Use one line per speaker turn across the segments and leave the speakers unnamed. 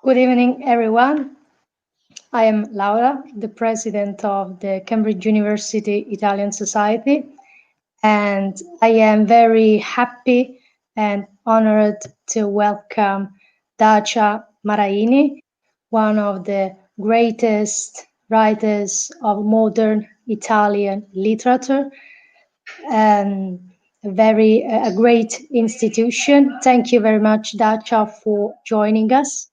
Good evening, everyone. I am Laura, the president of the Cambridge University Italian Society, and I am very happy and honored to welcome Dacia Maraini, one of the greatest writers of modern Italian literature, and a great institution. Thank you very much, Dacia, for joining us.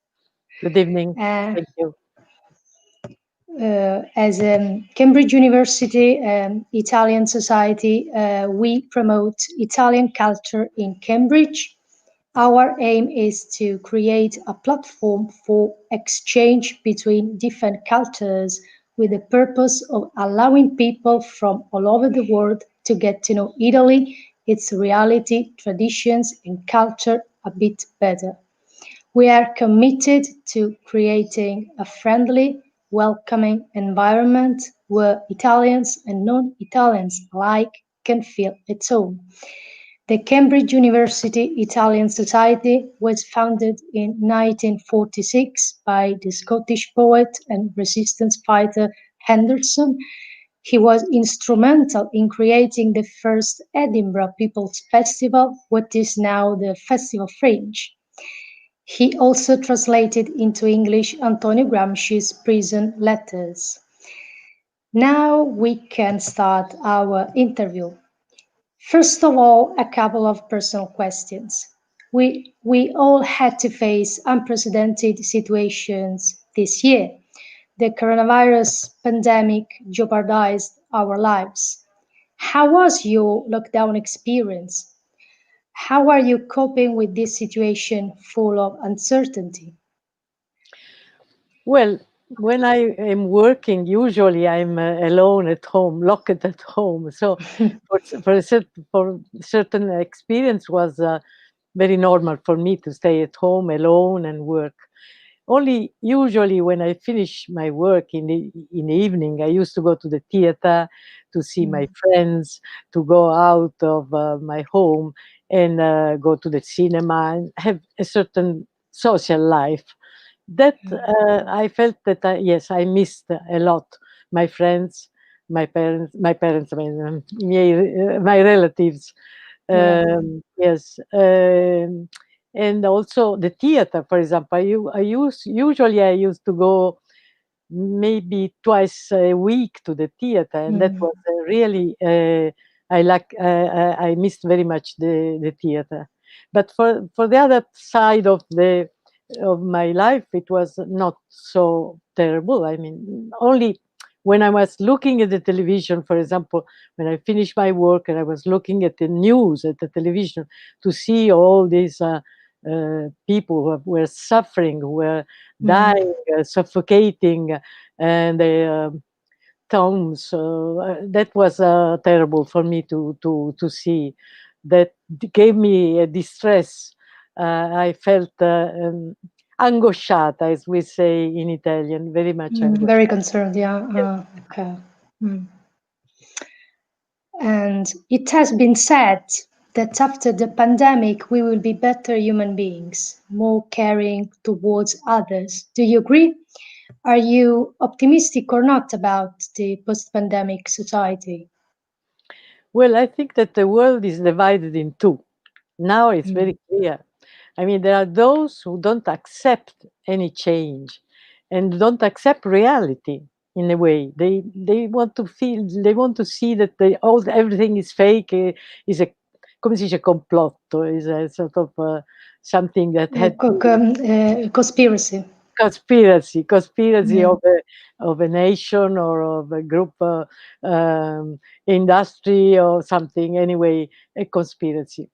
Good evening.
Uh,
Thank you.
as Cambridge University Italian Society, we promote Italian culture in Cambridge. Our aim is to create a platform for exchange between different cultures with the purpose of allowing people from all over the world to get to know Italy, its reality, traditions, and culture a bit better. We are committed to creating a friendly, welcoming environment where Italians and non-Italians alike can feel at home. The Cambridge University Italian Society was founded in 1946 by the Scottish poet and resistance fighter Henderson. He was instrumental in creating the first Edinburgh People's Festival, what is now the Festival Fringe. He also translated into English Antonio Gramsci's Prison Letters. Now we can start our interview. First of all, a couple of personal questions. We all had to face unprecedented situations this year. The coronavirus pandemic jeopardized our lives. How was your lockdown experience? How are you coping with this situation full of uncertainty?
Well, when I am working, usually I'm alone at home, locked at home. So for certain experience was very normal for me to stay at home alone and work. Only usually when I finish my work in the evening, I used to go to the theater to see my
Mm,
friends, to go out of my home and go to the cinema and have a certain social life. That
mm,
I felt that yes, I missed a lot my friends, my parents, my relatives.
yeah.
Yes, and also the theater, for example. I used to go maybe twice a week to the theater, and that
Mm,
was really I missed very much the theater. But for the other side of my life, it was not so terrible. I mean, only when I was looking at the television, for example, when I finished my work and I was looking at the news at the television to see all these people who were suffering, who were
mm,
dying, suffocating, and the tombs. That was terrible for me to see. That gave me a distress. I felt angosciata, as we say in Italian, very much
very
angosciata.
concerned, yeah.
Yes.
Okay. Mm. And it has been said that after the pandemic, we will be better human beings, more caring towards others. Do you agree? Are you optimistic or not about the post pandemic society?
Well, I think that the world is divided in two. Now it's
Mm,
very clear. I mean, there are those who don't accept any change and don't accept reality in a way. They want to feel, they want to see that everything is fake, is a, come si dice, complotto, is a sort of something that had to
conspiracy.
conspiracy
Mm,
of a nation or of a group, industry or something. Anyway, a conspiracy.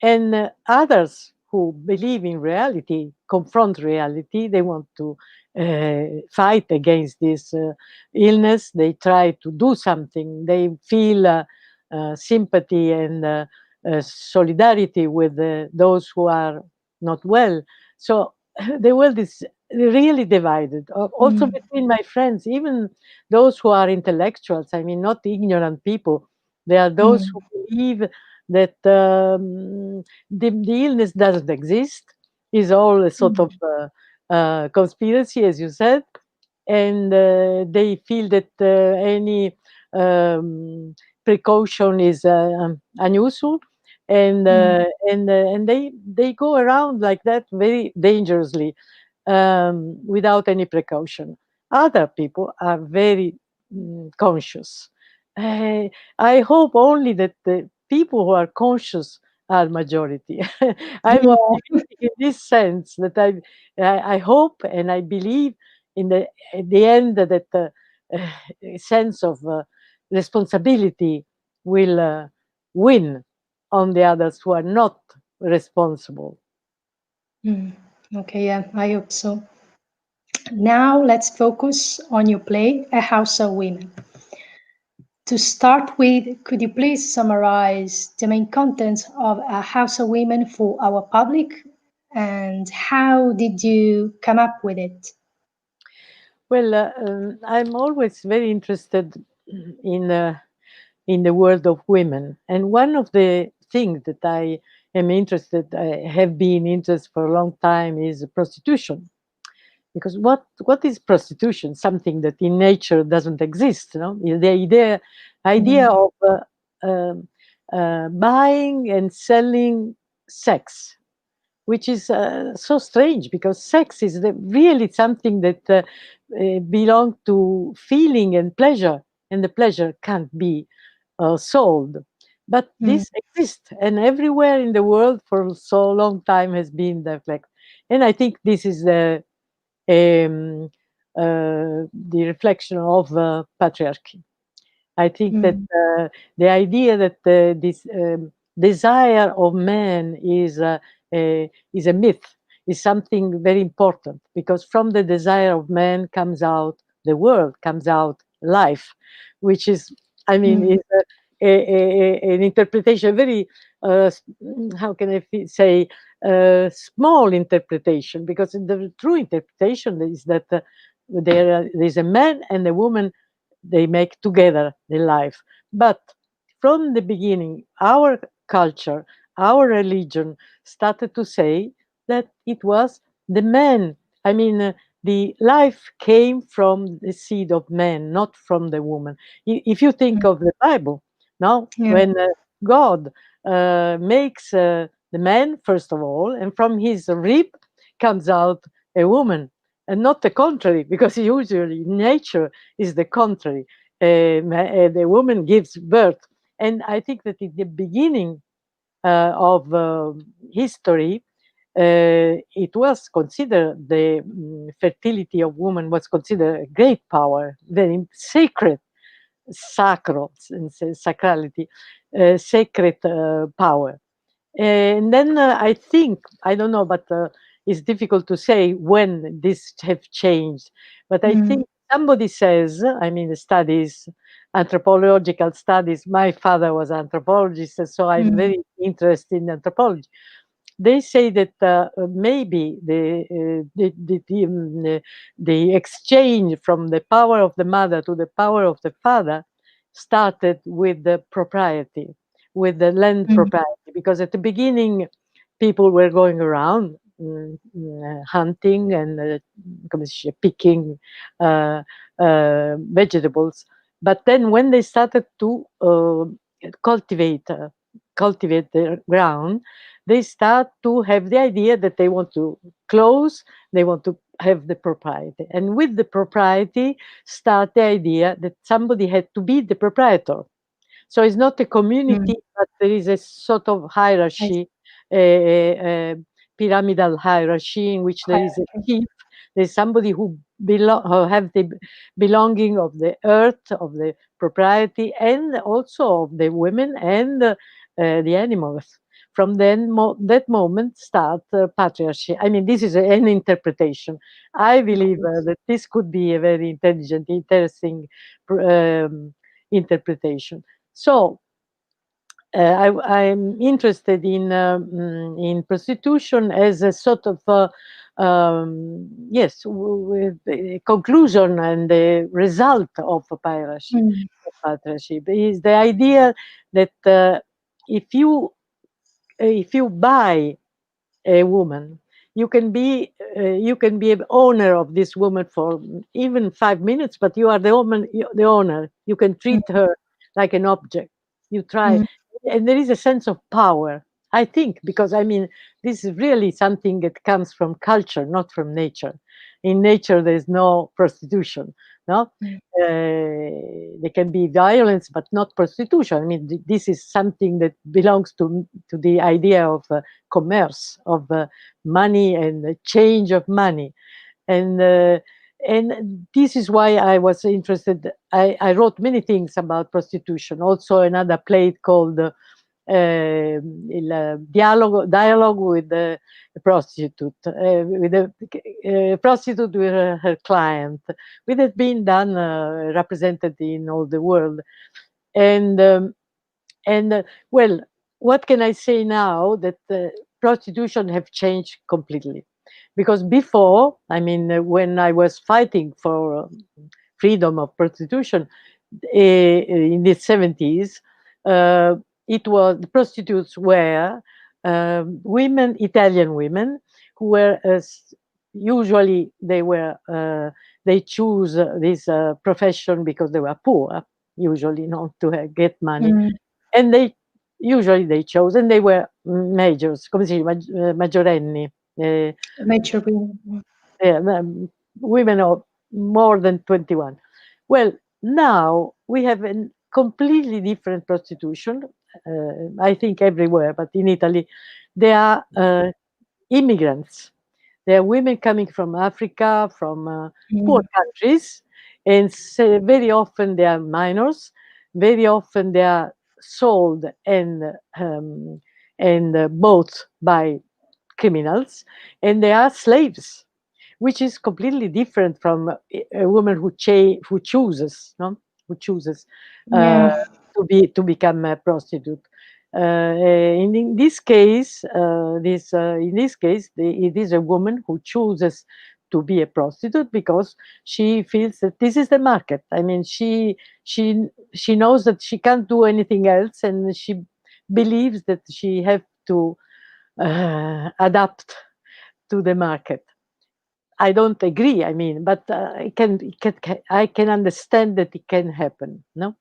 And others who believe in reality, confront reality, they want to fight against this illness. They try to do something. They feel sympathy and solidarity with those who are not well. So the world is really divided. Also
mm,
between my friends, even those who are intellectuals, I mean, not ignorant people. There are those
mm,
who believe that the illness doesn't exist, is all a sort of
mm,
conspiracy, as you said, and they feel that any um, precaution is unusual,
mm,
and they go around like that very dangerously, without any precaution. Other people are very conscious. Uh, I hope only that the people who are conscious are majority. I'm
yeah.
optimistic in this sense that I hope and I believe in the at the end that a sense of responsibility will win on the others who are not responsible.
Mm. Okay, yeah, I hope so. Now let's focus on your play, A House of Women. To start with, could you please summarize the main contents of A House of Women for our public and how did you come up with it?
Well, I'm always very interested in uh, in the world of women, and one of the things that I have been interested for a long time is prostitution. Because what is prostitution? Something that in nature doesn't exist. No, the idea
Mm,
of um, buying and selling sex, which is so strange because sex is really something that belongs to feeling and pleasure, and the pleasure can't be sold. But
mm,
this exists, and everywhere in the world for so long time has been deflect. And I think this is um, the reflection of patriarchy. I think that
mm,
the idea that this desire of man is a myth, is something very important, because from the desire of man comes out the world, comes out life, which is, I mean,
mm,
is an interpretation, very, how can I say, small interpretation, because the true interpretation is that there's a man and a woman, they make together the life. But from the beginning, our culture, our religion started to say that it was the man. I mean, the life came from the seed of man, not from the woman. If you think
mm.
of the Bible, now
Yeah.
when God makes the man first of all, and from his rib comes out a woman, and not the contrary, because usually nature is the contrary. The woman gives birth. And I think that in the beginning of history, it was considered the fertility of woman was considered a great power, very sacred, sacro, sacrality, sacred power. And then I think, I don't know, but it's difficult to say when this have changed. But I
Mm,
think somebody says, I mean, the studies, anthropological studies. My father was an anthropologist, and so I'm
mm,
very interested in anthropology. They say that maybe the exchange from the power of the mother to the power of the father started with the propriety, with the land
mm,
propriety, because at the beginning people were going around hunting and come si dice, picking vegetables. But then when they started to cultivate cultivate the ground, they start to have the idea that they want to close, they want to have the propriety. And with the propriety, start the idea that somebody had to be the proprietor. So it's not a
mm.
community, but there is a sort of
I
hierarchy, a pyramidal hierarchy in which there is a
hierarchy.
chief. There's somebody who have the belonging of the earth, of the propriety, and also of the women and the animals. From then, that moment start patriarchy. I mean, this is an interpretation. I
Of
believe
course.
that this could be a very intelligent, interesting interpretation. So I'm interested in prostitution as a sort of yes, with the conclusion and the result of piracy,
Mm,
of partnership is the idea that if you buy a woman, you can be an owner of this woman for even 5 minutes, but you are the owner. You can treat her like an object. You try,
Mm,
and there is a sense of power. I think because I mean this is really something that comes from culture, not from nature. In nature, there is no prostitution. No,
mm,
there can be violence, but not prostitution. I mean, this is something that belongs to the idea of commerce, of money and the change of money, and uh, and this is why I was interested. I wrote many things about prostitution. Also, another play called il dialogue with the prostitute, with the prostitute with her client, which has been done, represented in all the world. And well, what can I say now that prostitution have changed completely? Because before, I mean, when I was fighting for freedom of prostitution in the 70s, uh, it was the prostitutes were women, Italian women, who were usually they choose this profession because they were poor, usually not to get money,
mm.
and they usually they chose, and they were majors, come si dice, maggiorenni, uh,
Mature women.
yeah, women of more than 21. Well, now we have a completely different prostitution. I think everywhere, but in Italy, there are immigrants. There are women coming from Africa, from poor
Mm,
countries, and very often they are minors. Very often they are sold and bought by criminals, and they are slaves, which is completely different from a woman who chooses, no, who chooses uh,
yeah.
to become a prostitute. In this case, it is a woman who chooses to be a prostitute because she feels that this is the market. I mean, she knows that she can't do anything else, and she believes that she have to adapt to the market. I don't agree. I mean, but I can understand that it can happen. No,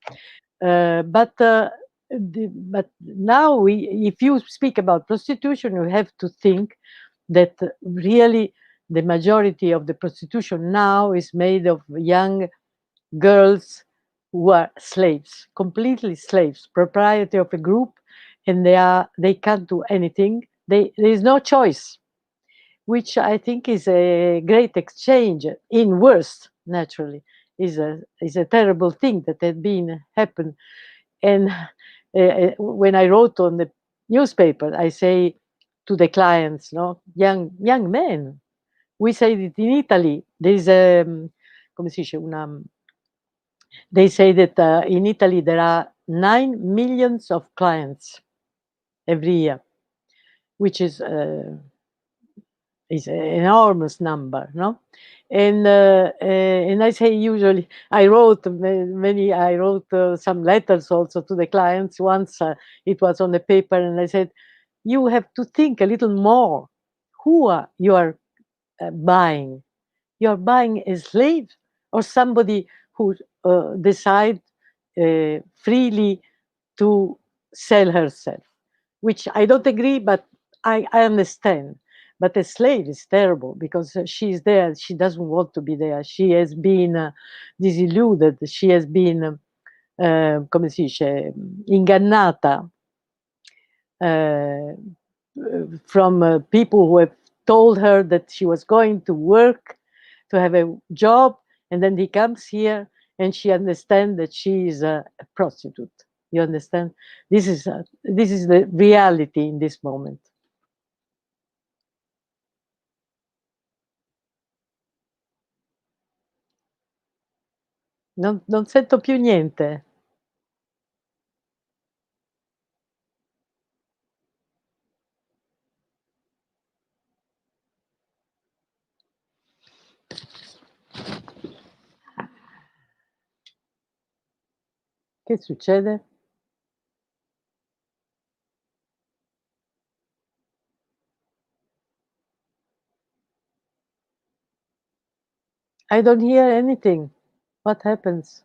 but now if you speak about prostitution, you have to think that really the majority of the prostitution now is made of young girls who are slaves, completely slaves, propriety of a group, and they can't do anything. There is no choice, which I think is a great exchange. In worst, naturally, is a terrible thing that had been happened. And when I wrote on the newspaper, I say to the clients, no, young men, we say that in Italy there is a come si dice, they say that in Italy there are 9 millions of clients every year, which is an enormous number, no? And I say usually I wrote I wrote some letters also to the clients. Once it was on the paper, and I said, you have to think a little more. Who are you are buying? You are buying a slave or somebody who decide freely to sell herself, which I don't agree, but I understand. But a slave is terrible because she's there. She doesn't want to be there. She has been disillusioned. She has been, come si dice, ingannata uh, from people who have told her that she was going to work, to have a job, and then he comes here and she understands that she is a prostitute. You understand? This is the reality in this moment. Non sento più niente. Che succede? I don't hear anything. What happens?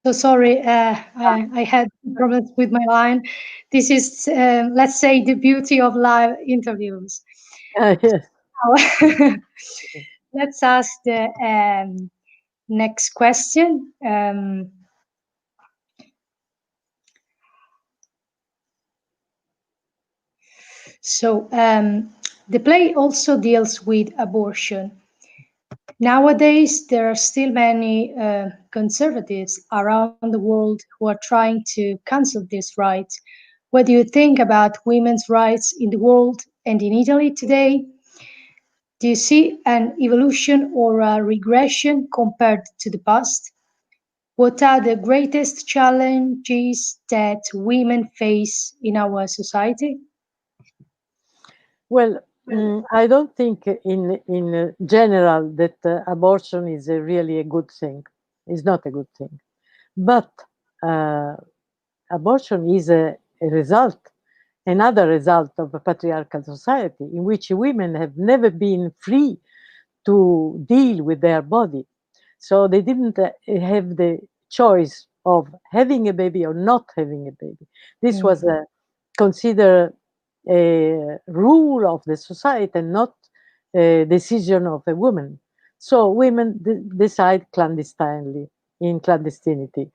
So sorry, I had problems with my line. This is, let's say, the beauty of live interviews.
Yes.
Now, let's ask the next question. So the play also deals with abortion. Nowadays, there are still many conservatives around the world who are trying to cancel this right. What do you think about women's rights in the world and in Italy today? Do you see an evolution or a regression compared to the past? What are the greatest challenges that women face in our society?
Well, I don't think in general that abortion is really a good thing. It's not a good thing, but uh, abortion is a result, another result of a patriarchal society in which women have never been free to deal with their body. So they didn't have the choice of having a baby or not having a baby. This was
Mm,
considered a rule of the society and not a decision of a woman. So women decide clandestinely, in clandestinity.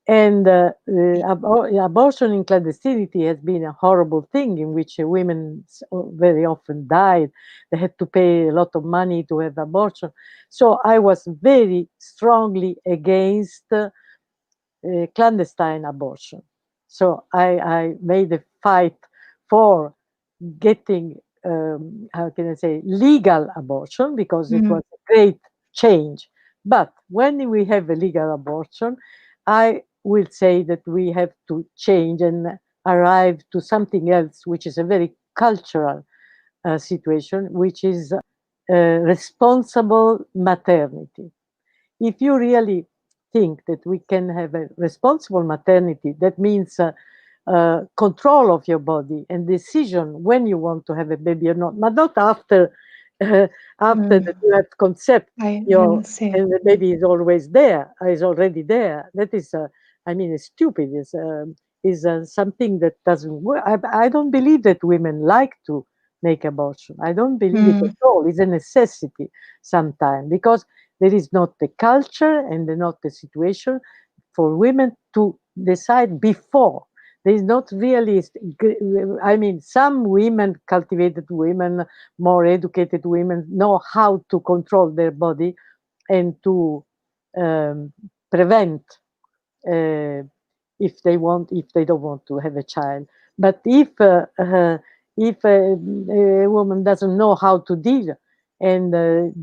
And abortion in clandestinity has been a horrible thing in which women very often died. They had to pay a lot of money to have abortion. So I was very strongly against clandestine abortion. So I made a fight for getting, how can I say, legal abortion because it
mm,
was a great change. But when we have a legal abortion, I will say that we have to change and arrive to something else, which is a very cultural situation, which is responsible maternity. If you really think that we can have a responsible maternity, that means control of your body and decision when you want to have a baby or not, but not after uh, after that
mm.
you have concept
I
your
see.
and the baby is always there, is already there. That is, I mean, it's stupid. Is something that doesn't work. I don't believe that women like to make abortion. I don't believe it at
Mm,
all. It's a necessity sometimes because there is not the culture and not the situation for women to decide before. There is not really, I mean, some women, cultivated women, more educated women, know how to control their body and to um, prevent uh, if they don't want to have a child. But if a woman doesn't know how to deal and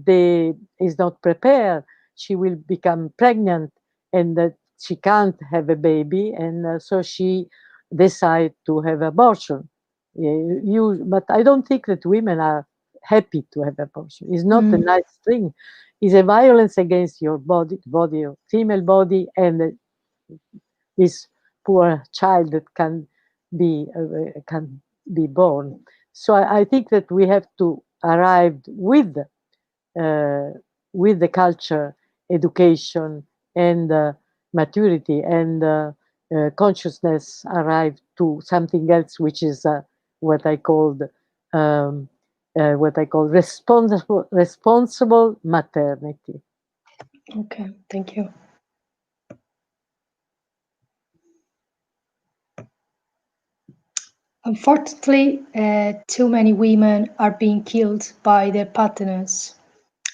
they is not prepared, she will become pregnant and that she can't have a baby, and so she decide to have abortion. But I don't think that women are happy to have abortion. It's not a
mm,
nice thing. It's a violence against your body, body of female body, and this poor child that can be born. So I think that we have to arrive uh, with the culture, education, and maturity and consciousness arrive to something else, which is what I called what I call responsible maternity.
okay, thank you. Unfortunately, too many women are being killed by their partners.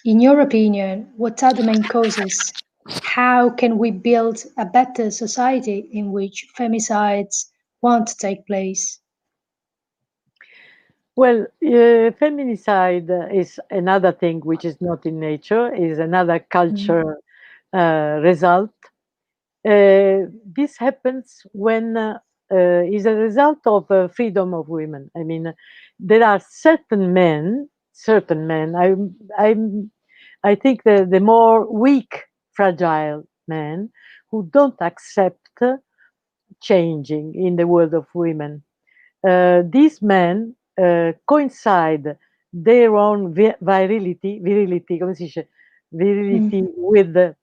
In your opinion, what are the main causes? How can we build a better society in which femicides won't take place?
Well, feminicide is another thing which is not in nature, is another
Mm,
culture result. This happens when is a result of freedom of women. I mean, there are certain men. I think the more weak, fragile men who don't accept changing in the world of women. These men coincide their own virility, come si dice,
Mm.
virility with the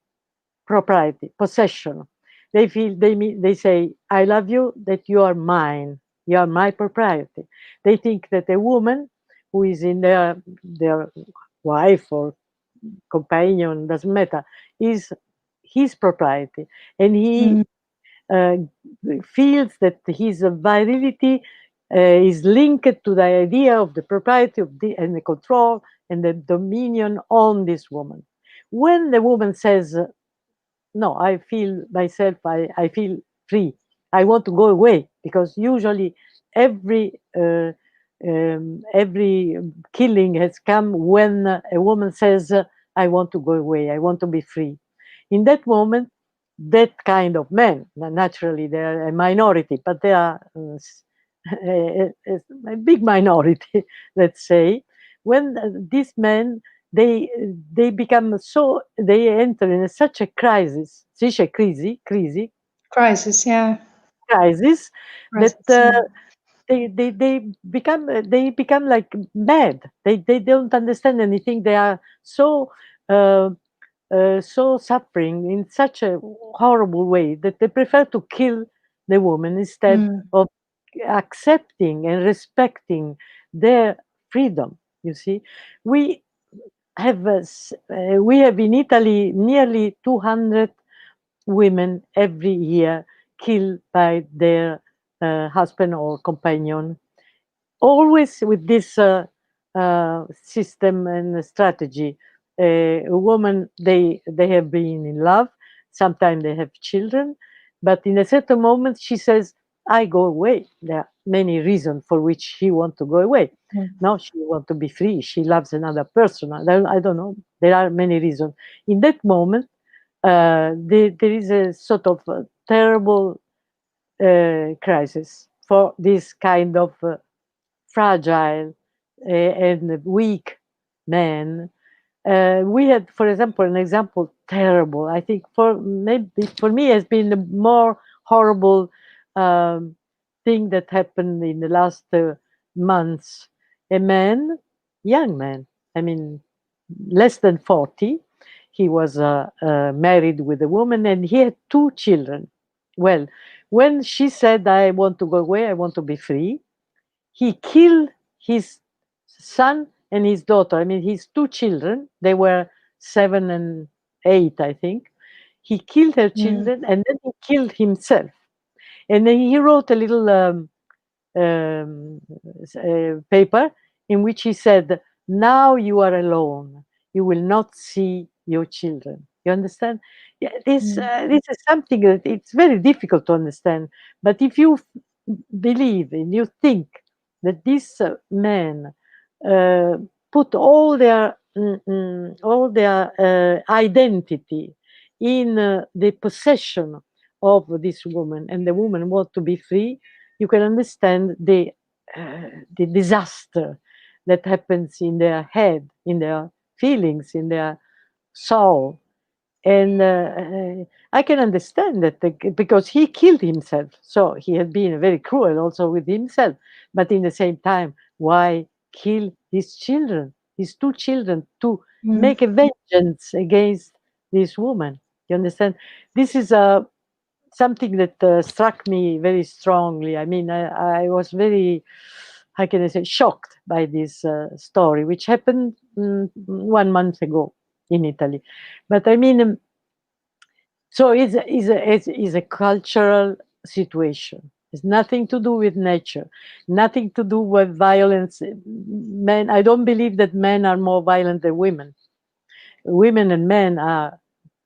propriety, possession. They feel they say, "I love you, that you are mine, you are my propriety." They think that a woman who is in their wife or companion, doesn't matter, is his propriety, and he
Mm.
uh, feels that his virility is linked to the idea of the propriety and the control and the dominion on this woman. When the woman says, "No, I feel myself, I feel free, I want to go away," because usually every every killing has come when a woman says, "I want to go away, I want to be free." In that moment, that kind of men, naturally they are a minority, but they are a big minority, let's say, when these men, they they become so, they enter in such a crisis, si dice
Crisis, yeah.
crisis, that
Crisis, yeah.
they become like mad. They don't understand anything. They are so uh, so suffering in such a horrible way that they prefer to kill the woman instead
Mm.
of accepting and respecting their freedom. You see, we we have in Italy nearly 200 women every year killed by their husband or companion, always with this system and strategy. A woman, they have been in love, sometimes they have children, but in a certain moment she says, "I go away." There are many reasons for which she want to go away.
Mm.
Now she want to be free, she loves another person. I don't know, there are many reasons. In that moment, there is a sort of terrible crisis for this kind of fragile and weak man. We had, for example, an example terrible. I think for maybe for me has been the more horrible um, thing that happened in the last months. A man, young man, I mean, less than 40. He was married with a woman and he had two children. Well, when she said, "I want to go away, I want to be free," he killed his son and his daughter. I mean, his two children, they were 7 and 8, I think. He killed her
Mm.
children and then he killed himself. And then he wrote a little paper in which he said, "Now you are alone. You will not see your children." You understand? Yeah,
Mm.
this is something that it's very difficult to understand. But if you believe and you think that these men uh, put all their identity in the possession of this woman, and the woman want to be free, you can understand the disaster that happens in their head, in their feelings, in their soul. And I can understand that because he killed himself, so he had been very cruel also with himself. But in the same time, why kill his children, his two children, to
Mm.
make a vengeance against this woman? You understand? This is something that struck me very strongly. I mean, I was very, how can I say, shocked by this story, which happened 1 month ago in Italy. But I mean, so it's a cultural situation. It's nothing to do with nature, nothing to do with violence. Men, I don't believe that men are more violent than women. Women and men are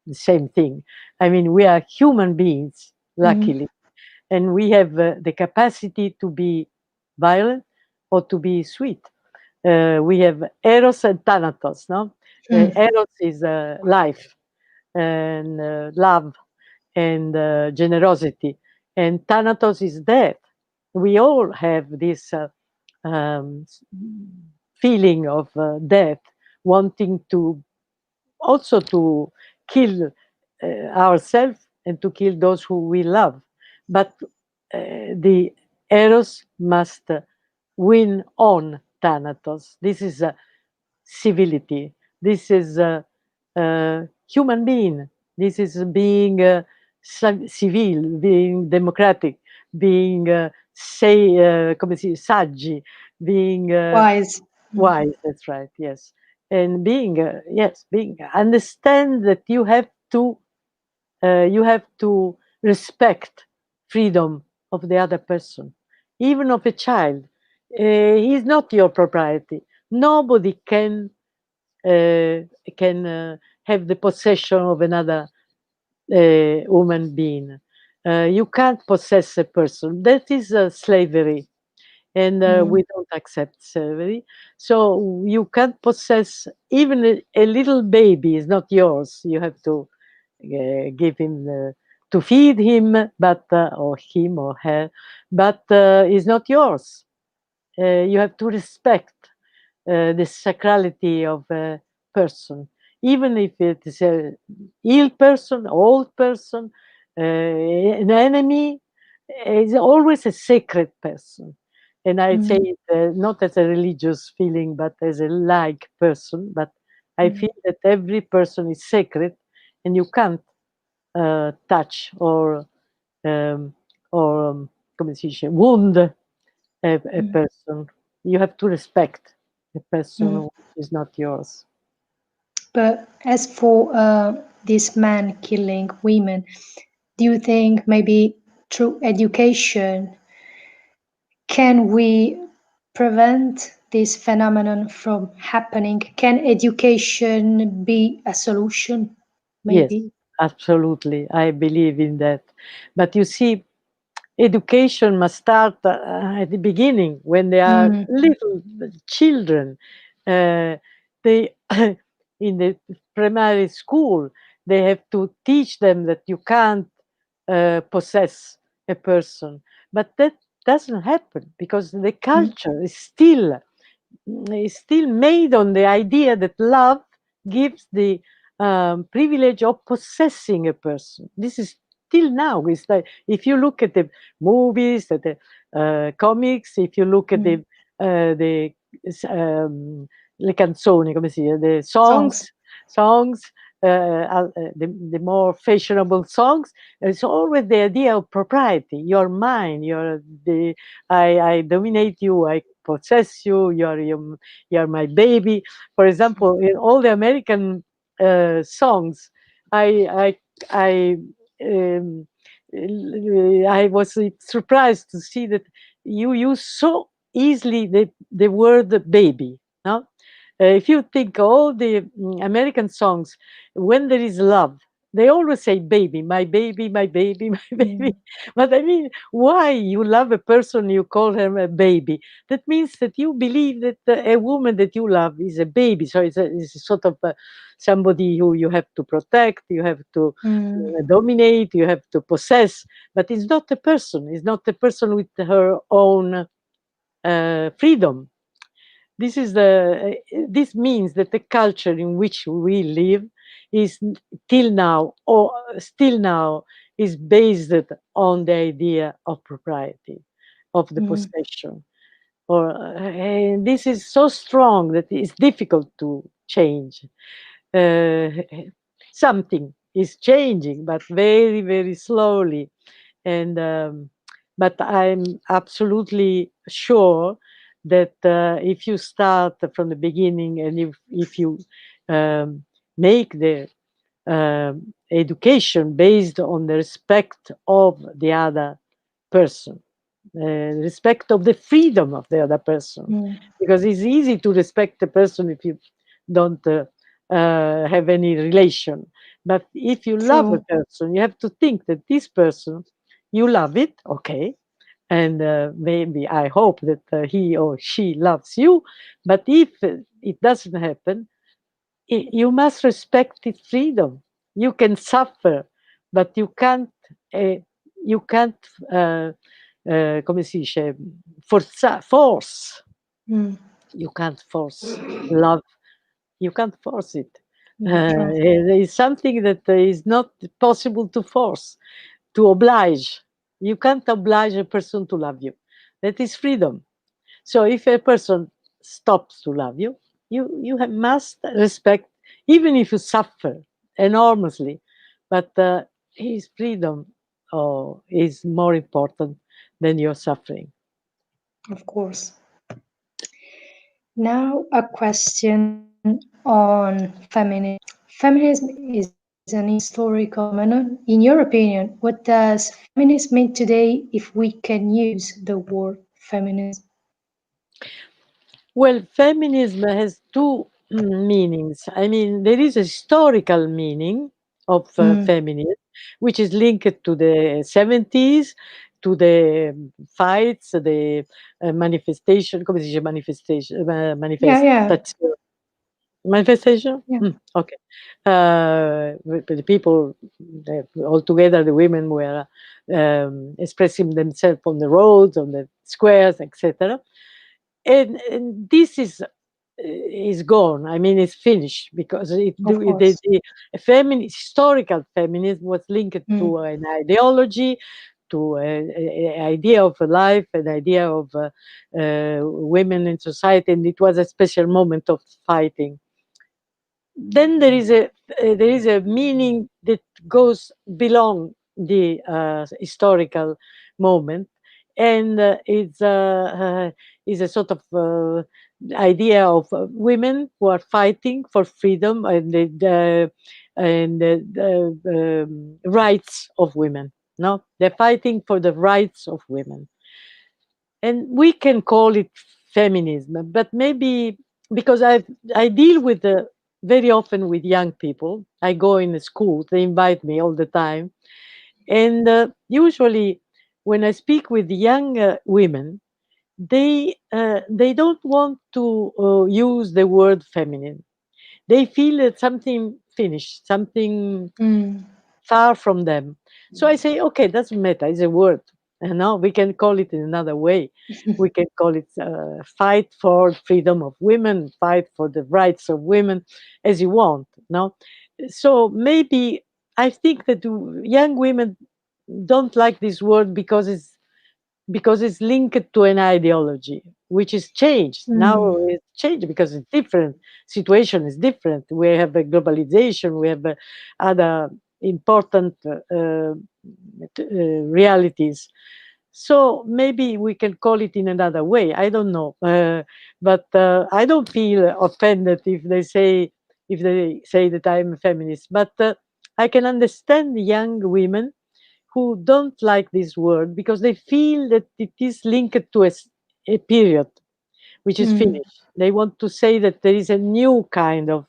the same thing. I mean, we are human beings,
Mm.
luckily, and we have the capacity to be violent or to be sweet. We have eros and thanatos. No,
Mm.
eros is life and love and generosity, and thanatos is death. We all have this um, feeling of death, wanting to also to kill ourselves and to kill those who we love. But the eros must win on. thanatos. This is civility. This is human being. This is being civil, being democratic, being come si, saggi, being
Wise. Mm,
wise. That's right. Yes, and being yes, being understand that you have to respect freedom of the other person, even of a child. He is not your property. Nobody uh, can have the possession of another human being. You can't possess a person. That is slavery, and
mm,
we don't accept slavery. So you can't possess even a little baby is not yours. You have to give him to feed him, but or him or her, but is not yours. You have to respect the sacrality of a person, even if it is a ill person, old person, an enemy, is always a sacred person. And I say
mm,
it not as a religious feeling, but as a like person. But I
mm,
feel that every person is sacred, and you can't touch um, or come si dice, wound a
mm,
person. You have to respect a person
mm.
which is not yours.
But as for this man killing women, do you think maybe through education can we prevent this phenomenon from happening? Can education be a solution?
Yes,
Maybe.
absolutely. I believe in that. But you see, education must start at the beginning when they are
Mm,
little children. Uh, they in the primary school they have to teach them that you can't possess a person, but that doesn't happen because the
mm,
culture is still made on the idea that love gives the privilege of possessing a person. This is till now. It's like if you look at the movies, at the comics, if you look at
mm.
the le canzoni, come si dice, the
Songs.
songs, the more fashionable songs, it's always the idea of propriety. You're mine. I dominate you. I possess you. You're my baby. For example, in all the American songs, I I um, I was surprised to see that you use so easily the word baby. No? If you think all the American songs, when there is love, they always say baby, my baby, my baby, my baby.
Mm,
But I mean, why you love a person, you call her a baby? That means that you believe that a woman that you love is a baby. So it's a sort of somebody who you have to protect, you have to
mm,
dominate, you have to possess. But it's not a person. It's not a person with her own freedom. This means that the culture in which we live is till now or still now is based on the idea of propriety, of the
mm,
possession. Or and this is so strong that it's difficult to change. uh, Something is changing, but very, very slowly. And but I'm absolutely sure that if you start from the beginning and if you um, make the education based on the respect of the other person, respect of the freedom of the other person,
mm.
because it's easy to respect a person if you don't have any relation. But if you love a
True.
person, you have to think that this person, you love it, okay, and maybe I hope that he or she loves you. But if it doesn't happen, you must respect its freedom. You can suffer, but uh, you can't come si dice, force.
Mm.
You can't force love. You can't force it.
Mm, true.
It is something that is not possible to force, to oblige. You can't oblige a person to love you. That is freedom. So if a person stops to love you. Must respect, even if you suffer enormously, but his freedom is more important than your suffering.
Of course. Now, a question on feminism. Feminism is an historical phenomenon. In your opinion, what does feminism mean today if we can use the word feminism?
Well, feminism has two meanings. I mean, there is a historical meaning of
Mm,
feminism, which is linked to the 70s, to the fights, the manifestation, come si dice manifestation,
yeah, yeah,
manifestation?
yeah,
Okay. The people, all together, the women were expressing themselves on the roads, on the squares, etc. And this is gone. I mean, it's finished because
of course.
the historical feminism was linked to
Mm,
an ideology, to an idea of a life, an idea of women in society, and it was a special moment of fighting. Then there is a meaning that goes beyond the historical moment, and is a sort of idea of women who are fighting for freedom and the rights of women. No, they're fighting for the rights of women, and we can call it feminism, but maybe because I deal with very often with young people. I go in the schools, they invite me all the time, and usually when I speak with young women, they don't want to use the word feminine. They feel that something finished, something
mm,
far from them. So I say, okay, doesn't matter. It's a word. And now we can call it in another way. We can call it fight for freedom of women, fight for the rights of women, as you want. No, so maybe I think that young women don't like this word because it's linked to an ideology which is changed now.
mm,
It's changed because it's different. Situation is different. We have a globalization, we have other important realities. So maybe we can call it in another way. I don't know, but I don't feel offended if they say that I'm a feminist. But I can understand young women who don't like this word because they feel that it is linked to a period which is
mm,
finished. They want to say that there is a new kind of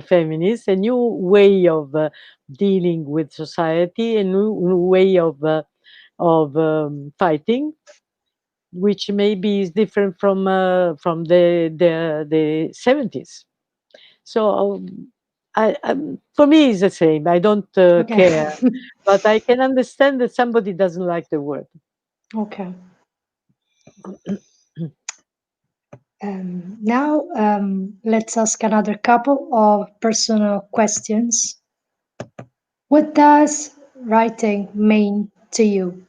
feminist, a new way of dealing with society, a new way of fighting, which maybe is different from the 70s. So for me, it's the same. I don't
okay.
care, but I can understand that somebody doesn't like the word.
Okay. Now, let's ask another couple of personal questions. What does writing mean to you?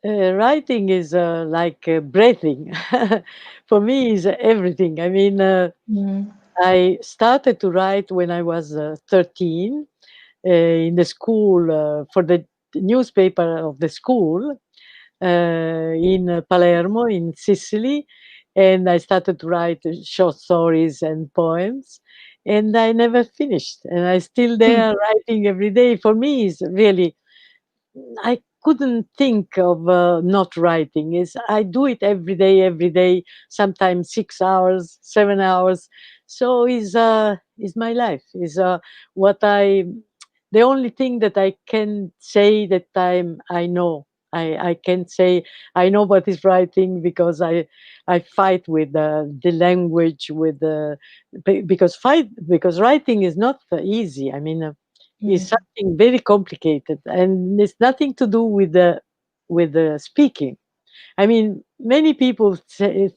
Writing is like breathing. For me, is everything. I mean,
Mm,
I started to write when I was 13 in the school for the newspaper of the school in Palermo, in Sicily, and I started to write short stories and poems, and I never finished, and I still there writing every day. For me, is really I couldn't think of not writing. Is I do it every day, sometimes 6 hours, 7 hours. So is my life. Is what I the only thing that I can say that I know. I can say I know what is writing because I fight with the language with because writing is not easy. I mean, is
mm,
something very complicated, and it's nothing to do with the speaking. I mean, many people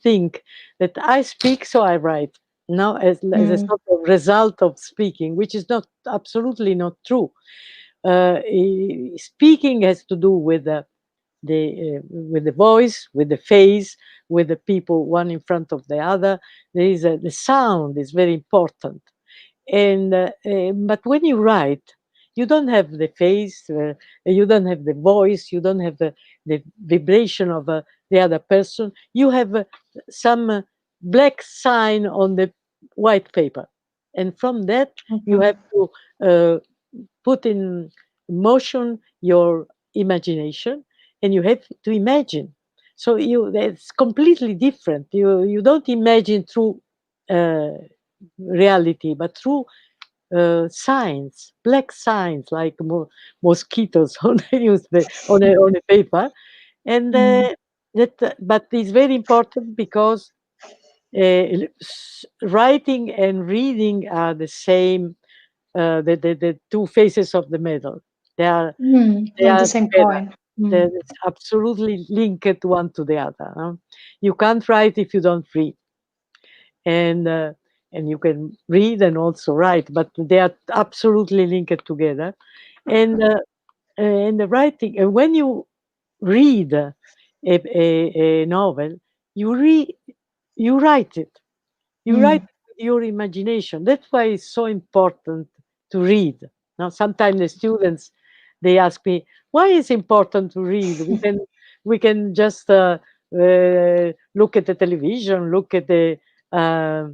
think that I speak, so I write. No, as a
mm,
sort of result of speaking, which is not absolutely not true. Speaking has to do with with the voice, with the face, with the people one in front of the other. There is the sound is very important. And but when you write, you don't have the face, you don't have the voice, you don't have the vibration of the other person. You have some black sign on the white paper, and from that you
Okay.
have to uh, put in motion your imagination, and you have to imagine. So it's completely different. You don't imagine through uh, reality, but through signs, black signs like mosquitoes on the on a paper, and
Mm.
but it's very important because writing and reading are the same, the two faces of the medal. They are they
On the
are
same
together.
coin. Mm.
They're absolutely linked one to the other. Huh? You can't write if you don't read, and uh, and you can read and also write, but they are absolutely linked together. And and the writing, and when you read a novel, you read you write it. You write
Mm.
with your imagination. That's why it's so important to read. Now, sometimes the students they ask me, "Why is it important to read? We can just look at the television, look at the uh,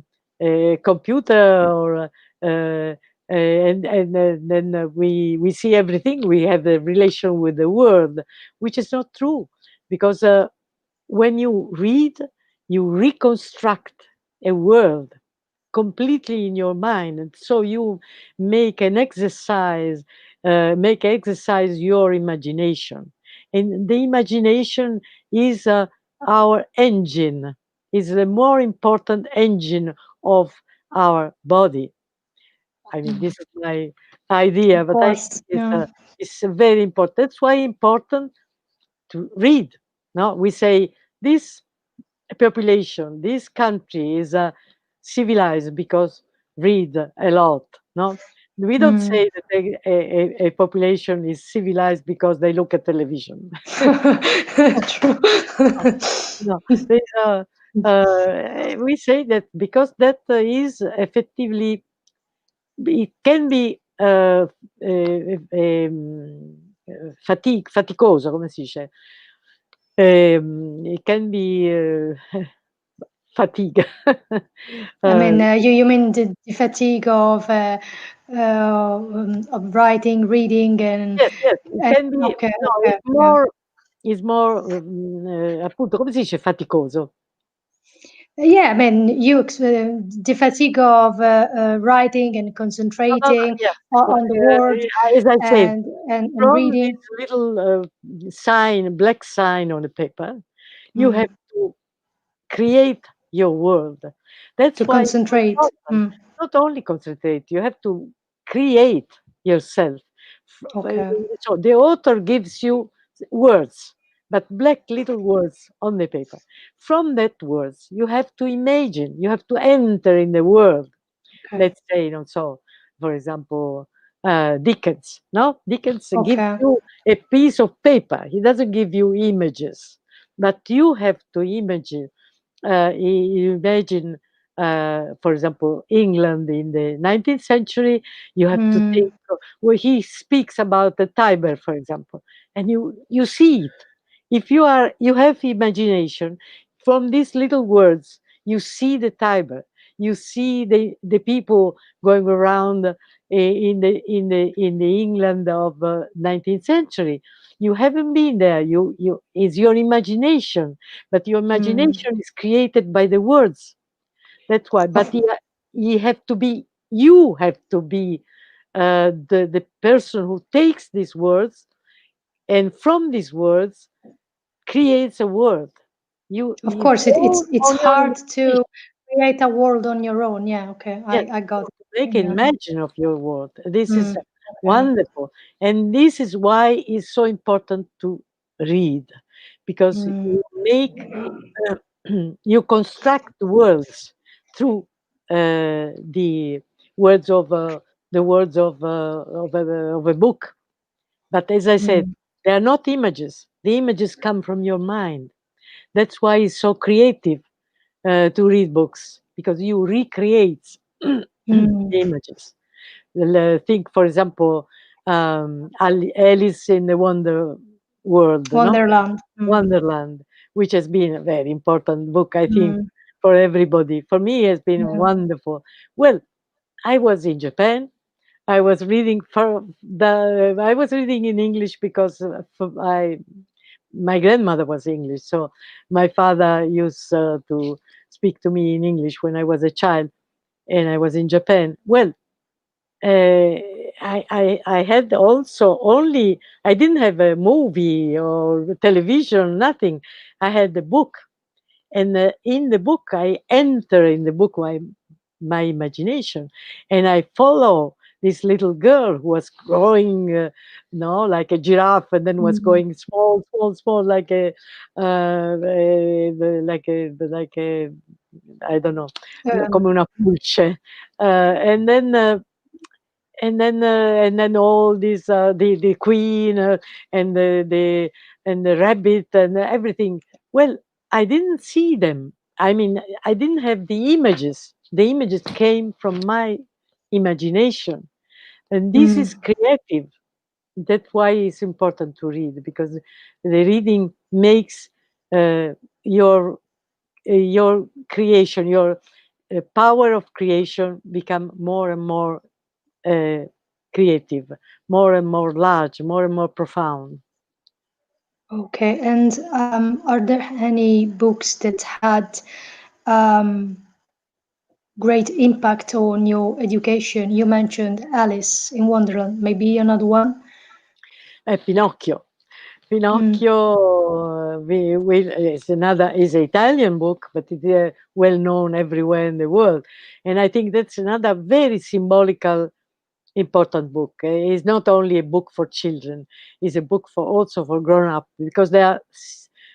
computer, or and then we see everything. We have a relation with the world, which is not true, because when you read, you reconstruct a world completely in your mind, and so you make an exercise, make exercise your imagination, and the imagination is our engine, is the more important engine of our body. I mean, this is my idea,
Of
but I
course.
think
Yeah.
it's very important. That's why important to read. No, we say this population, this country is civilized because read a lot. No, we don't
Mm.
say that a population is civilized because they look at television.
True.
No, there's we say that because that is effectively it can be faticoso, come si dice? It can be fatiga.
I
uh,
mean, you mean the fatigue of writing, reading,
yes, yes, it
and
can be.
okay,
No,
okay, yeah.
it's more appunto, come si dice faticoso?
Yeah, I mean, the fatigue of writing and
No, no, no,
concentrating
yeah.
on the word
As I said,
and
from
reading
this little sign, black sign on the paper, you
mm,
have to create your world. That's
to
why it's so
concentrate.
important. Not only concentrate, you have to create yourself.
Okay,
So the author gives you words, but black little words on the paper. From that words, you have to imagine, you have to enter in the world.
okay,
Let's say, so for example, Dickens. No, Dickens gives
okay.
you a piece of paper. He doesn't give you images, but you have to imagine. You imagine, for example, England in the 19th century. You have to think
Mm,
where he speaks about the Tiber, for example, and you see it. If you have imagination, from these little words, you see the Tiber. You see the people going around in the England of 19th century. You haven't been there. You it's your imagination, but your
mm.
imagination is created by the words. That's why. But
Of
you have to be. You have to be the person who takes these words, and from these words creates a word.
of
You
course, it's
on your
hard
imagination.
to create a world on your own. Yeah, okay,
Yes,
I got
to
it.
make an
Yeah.
imagine of your world. This is
Okay.
wonderful, and this is why it's so important to read, because
Mm,
you make uh, you construct worlds through the words of the words of a book. But as I said,
mm.
They are not images. The images come from your mind. That's why it's so creative to read books, because you recreate the
Mm.
images. Think, for example, Alice in the World, no?
Wonderland. Mm.
Wonderland, which has been a very important book, I think,
Mm.
for everybody. For me, it has been
Yeah.
wonderful. Well, I was in Japan. I was reading for the. I was reading in English because my grandmother was English, so my father used to speak to me in English when I was a child, and I was in Japan. Well, I had also only, I didn't have a movie or television, nothing. I had the book, and in the book I enter in the book my imagination, and I follow this little girl who was growing, no, like a giraffe, and then was
Mm.
going small, small, small, like a I don't know, come
Um,
una pulce, and then. And then all these the queen and the rabbit and everything. Well, I didn't see them. I mean, I didn't have the images. The images came from my imagination, and this is
mm.
creative. That's why it's important to read, because the reading makes uh, your your creation, your power of creation become more and more uh, creative, more and more large, more and more profound.
Okay. And are there any books that had um, great impact on your education? You mentioned Alice in Wonderland. Maybe another one?
Pinocchio.
Mm.
Pinocchio is another, is an Italian book, but it's well known everywhere in the world, and I think that's another very symbolical important book. It's not only a book for children; it's a book for also for grown up, because there are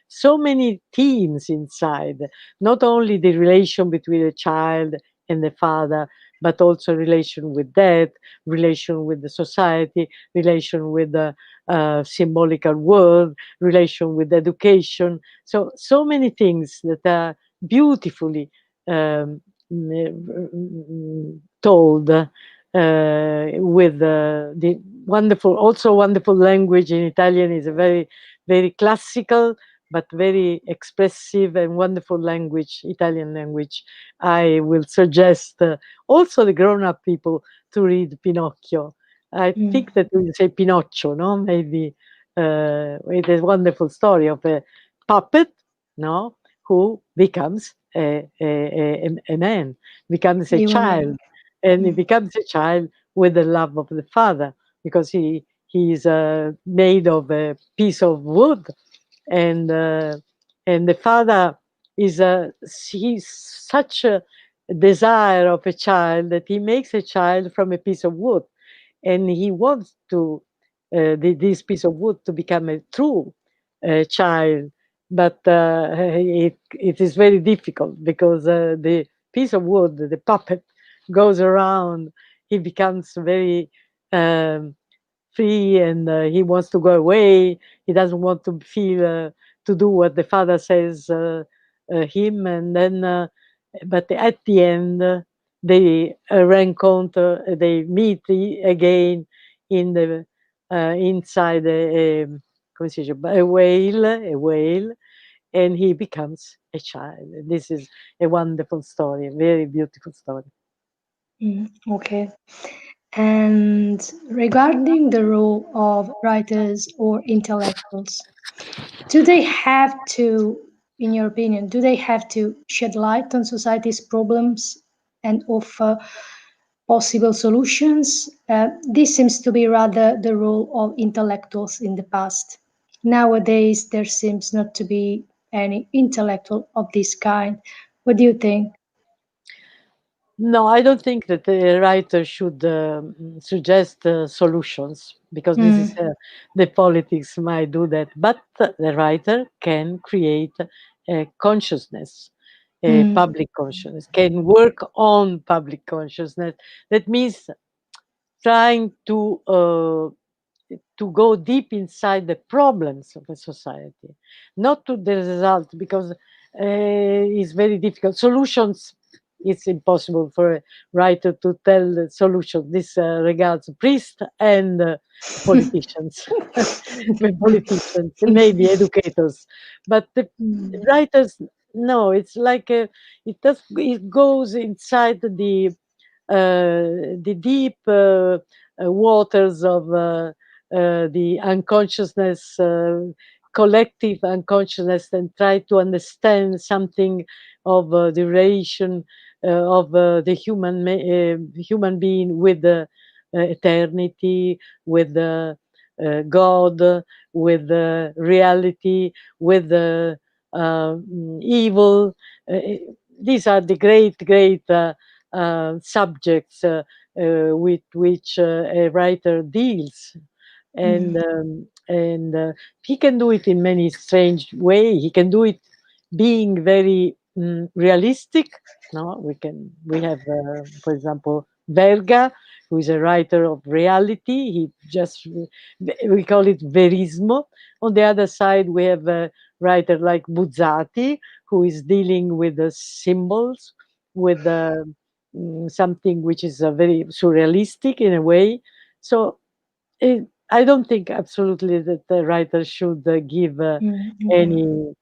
so many themes inside. Not only the relation between a child and the father, but also relation with death, relation with the society, relation with the symbolical world, relation with education. So many things that are beautifully um, told with the wonderful, also wonderful language in Italian. Is a very, very classical but very expressive and wonderful language, Italian language. I will suggest also the grown-up people to read Pinocchio. I
Mm.
think that we say Pinocchio, no? Maybe it is a wonderful story of a puppet, no, who becomes a man, becomes a
A woman.
child, and he
Mm.
becomes a child with the love of the father, because he is made of a piece of wood, and uh, and the father is he's such a desire of a child that he makes a child from a piece of wood, and he wants to this piece of wood to become a true child, but it is very difficult, because the piece of wood, the puppet, goes around. He becomes very um, free, and he wants to go away. He doesn't want to feel to do what the father says him, and then but at the end they rencounter, they meet again in the inside come si dice, a whale, and he becomes a child. This is a wonderful story, a very beautiful story.
Mm. Okay. And regarding the role of writers or intellectuals, do they have to, in your opinion, do they have to shed light on society's problems and offer possible solutions? This seems to be rather the role of intellectuals in the past. Nowadays, there seems not to be any intellectual of this kind. What do you think?
No, I don't think that the writer should suggest solutions, because this is
Mm.
the politics might do that. But the writer can create a consciousness, a
Mm.
public consciousness, can work on public consciousness. That means trying to to go deep inside the problems of a society, not to the result, because it's very difficult. Solutions, it's impossible for a writer to tell the solution. This regards priests and politicians, politicians, maybe educators, but the
Mm,
writers, no, it's like it goes inside the deep waters of the unconsciousness, collective unconsciousness, and try to understand something of the relation of the human being with the eternity, with the God, with the reality, with the evil. These are the great subjects with which a writer deals,
mm,
and he can do it in many strange way. He can do it being very realistic. No, we have, for example, Verga, who is a writer of reality. He just we call it verismo. On the other side, we have a writer like Buzzati, who is dealing with the symbols, with something which is very surrealistic in a way. So I don't think absolutely that the writer should give
okay.
any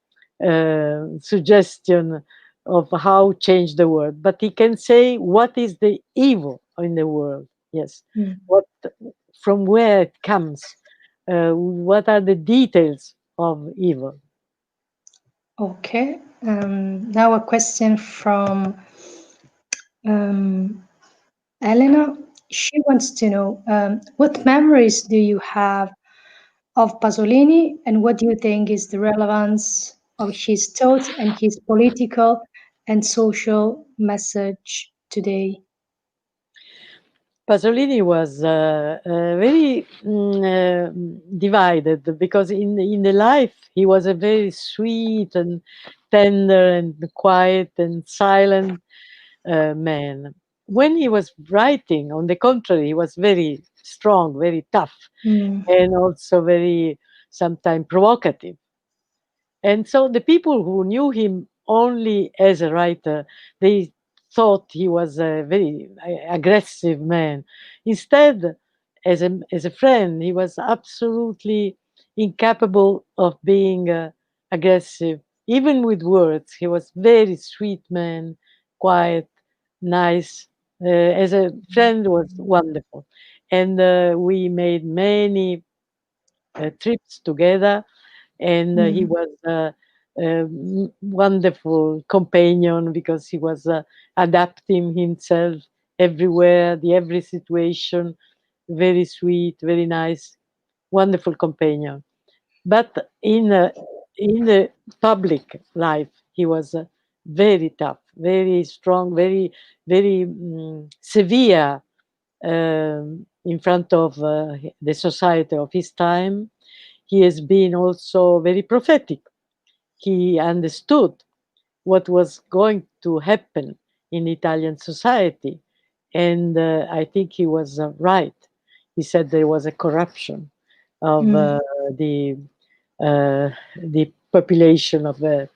suggestion of how change the world, but he can say what is the evil in the world. Yes,
Mm,
what, from where it comes, what are the details of evil.
okay. Now a question from um, Elena. She wants to know what memories do you have of Pasolini, and what do you think is the relevance of his thought and his political and social message today?
Pasolini was very divided, because in the life he was a very sweet and tender and quiet and silent man. When he was writing, on the contrary, he was very strong, very tough,
Mm,
and also very sometimes provocative. And so the people who knew him only as a writer, they thought he was a very aggressive man. Instead, as a friend, he was absolutely incapable of being aggressive, even with words. He was very sweet man, quiet, nice. As a friend, was wonderful, and we made many trips together, and he
mm,
was a wonderful companion, because he was adapting himself everywhere, the every situation, very sweet, very nice, wonderful companion. But in the public life, he was very tough, very strong, very severe in front of the society of his time. He has been also very prophetic. He understood what was going to happen in Italian society. And I think he was right. He said there was a corruption of
mm,
the the population of the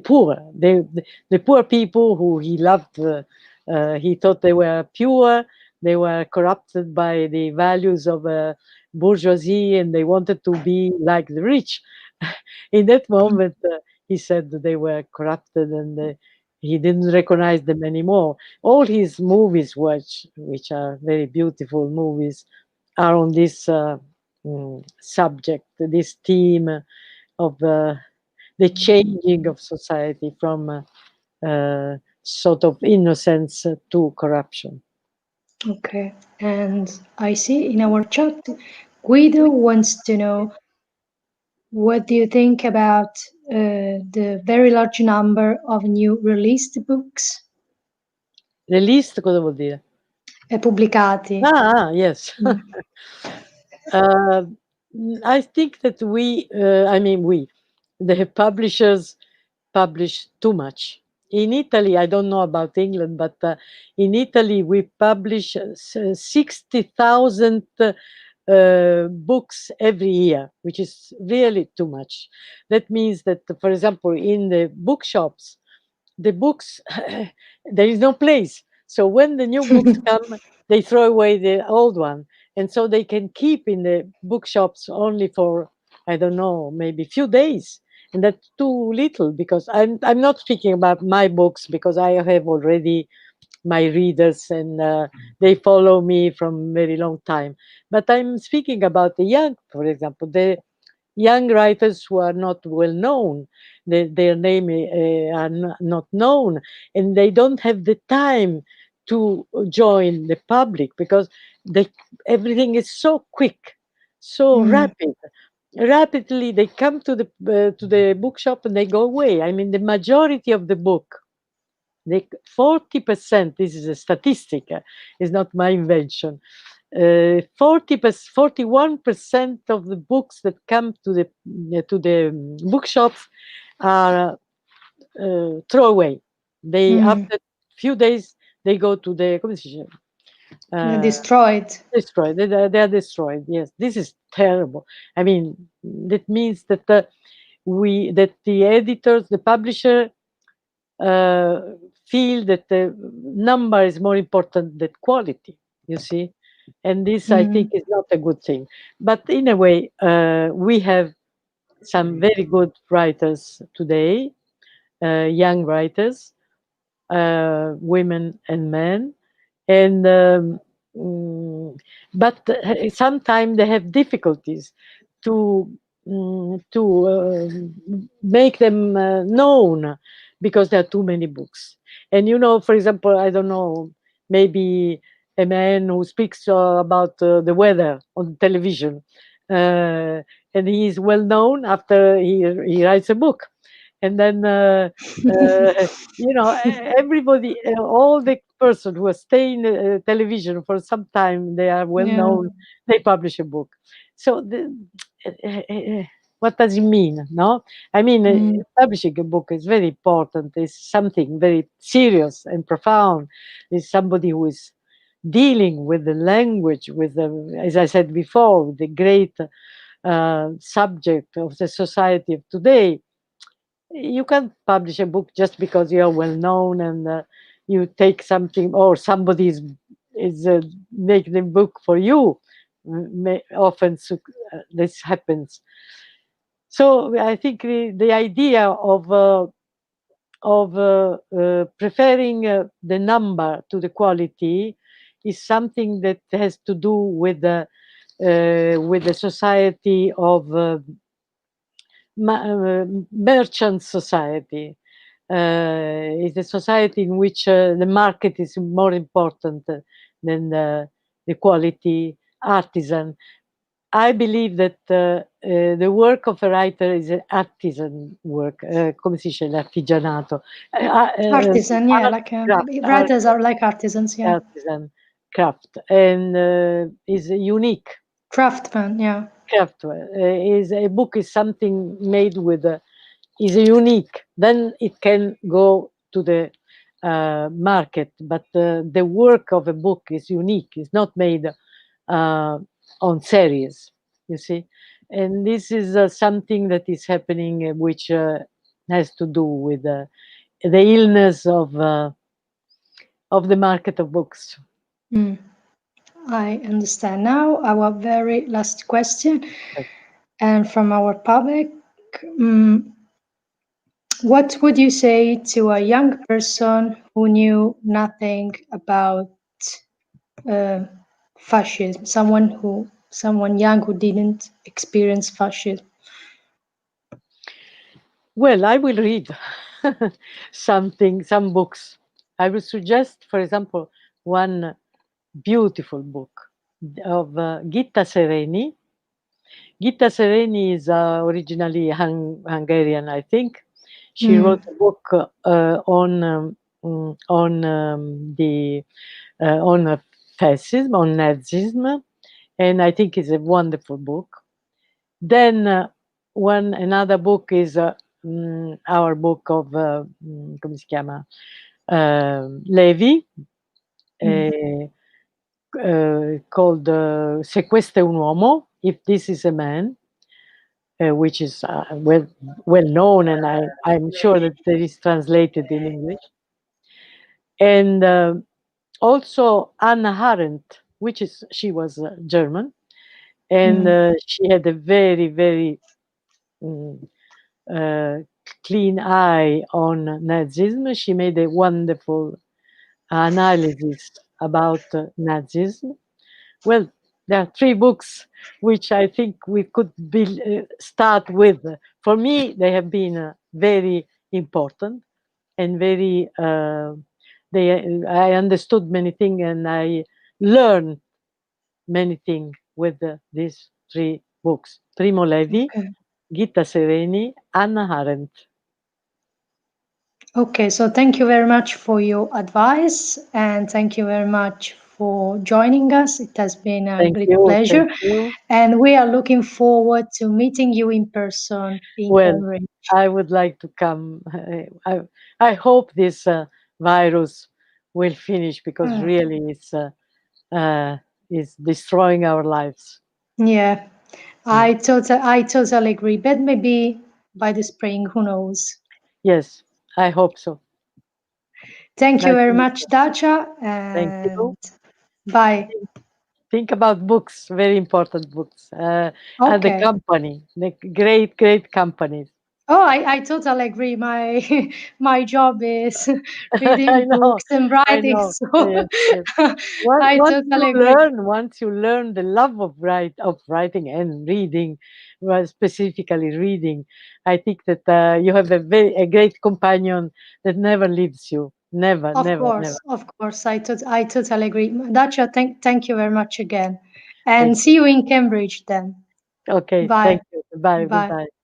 poor, the poor people who he loved. He thought they were pure. They were corrupted by the values of bourgeoisie, and they wanted to be like the rich. In that moment, he said that they were corrupted, and he didn't recognize them anymore. All his movies, which are very beautiful movies, are on this subject, this theme of the changing of society from sort of innocence to corruption.
okay. And I see in our chat, Guido wants to know what do you think about the very large number of new released books
Released cosa vuol dire?
pubblicati?
Yes.
Mm,
Uh, I think that I mean, the publishers publish too much. In Italy, I don't know about England, but in Ity we publish 60,000 books every year, which is really too much. That means that, for example, in the bookshops, the books there is no place. So when the new books come, they throw away the old one, and so they can keep in the bookshops only for, I don't know, maybe few days, and that's too little, because I'm not speaking about my books, because I have already my readers, and they follow me from very long time. But I'm speaking about the young, for example, the young writers who are not well known. Their name are not known, and they don't have the time to join the public, because they, everything is so quick, so
Mm,
rapid. Rapidly, they come to the bookshop and they go away. I mean, the majority of the book, the 40%, this is a statistic, is not my invention. 41% of the books that come to the bookshops are throwaway. They,
mm.
after few days, they go to the, come si dice? Uh,
Destroyed.
destroyed. They are destroyed. Yes, this is terrible. I mean, that means that that the editors, the publisher, uh, feel that the number is more important than quality. You see, and this, I think,
Mm,
is not a good thing. But in a way, we have some very good writers today, young writers, women and men, and mm, but sometimes they have difficulties to make them known, because there are too many books. And for example, I don't know, maybe a man who speaks about the weather on television, uh, and he is well known after he writes a book, and then everybody, all the person who has stayed in television for some time, they are well
yeah.
known, they publish a book. So what does it mean? No, I mean,
Mm,
publishing a book is very important. It's something very serious and profound. It's somebody who is dealing with the language, with the, as I said before, the great subject of the society of today. You can't publish a book just because you are well known, and you take something, or somebody is making the book for you. Often this happens. So I think the idea of preferring the number to the quality is something that has to do with the society of merchant society. It's a society in which the market is more important than the quality artisan. I believe that the work of a writer is an artisan work, come si dice l'artigianato?
artisan, yeah,
Art,
like
craft, art,
writers are like artisans, yeah.
artisan, craft, and is unique.
Craftsman, yeah.
Craft is a book is something made with is unique. Then it can go to the market, but the work of a book is unique. It's not made uh, on series, you see. And this is something that is happening, which has to do with the illness of the market of books.
Mm, I understand now. Our very last question, and from our public, mm, what would you say to a young person who knew nothing about uh, fascism? Someone young who didn't experience fascism.
Well, I will read some books. I will suggest, for example, one beautiful book of Gitta Sereni. Gitta Sereni is originally Hungarian, I think. She
Mm,
wrote a book on fascism, on Nazism, and I think it's a wonderful book. Then one another book is our book of come si chiama Levi,
mm,
eh, called Se questo è un uomo, if this is a man, which is well known, and I'm sure that it is translated in English. And also Anna Arendt, which is she was German, and
Mm.
she had a very very mm, uh, clean eye on Nazism. She made a wonderful analysis about Nazism. Well, there are three books which I think we could start with. For me, they have been very important and very. I understood many things and I learned many things with these three books: Primo Levi,
Okay.
Gita Sereni, Anna Arendt.
Okay, so thank you very much for your advice and thank you very much for joining us. It has been a
Thank
great
you, thank
pleasure,
you.
and we are looking forward to meeting you in person in
Well,
Cambridge.
I would like to come. I hope this virus will finish because
Mm.
really uh, it's destroying our lives.
Yeah,
Mm.
I totally agree. But maybe by the spring, who knows?
Yes, I hope so.
Thank you
Nice to
very
meet
much,
you.
Dacia,
Thank you.
and bye.
Think, think about books, very important books, and the
Okay.
company, the great, great companies.
Oh, I totally agree. My my job is
I
reading
know,
books and
I
writing,
know.
so
Yes, yes. Once,
I
once you
totally agree.
learn, once you learn the love of writing and reading, well, specifically reading, I think that you have a great companion that never leaves you. Never, never, never.
Of course, I totally agree. Dacia, thank you very much again, and
Thank
see
you.
you in Cambridge then.
Okay,
Bye,
thank you. Goodbye,
bye.
goodbye.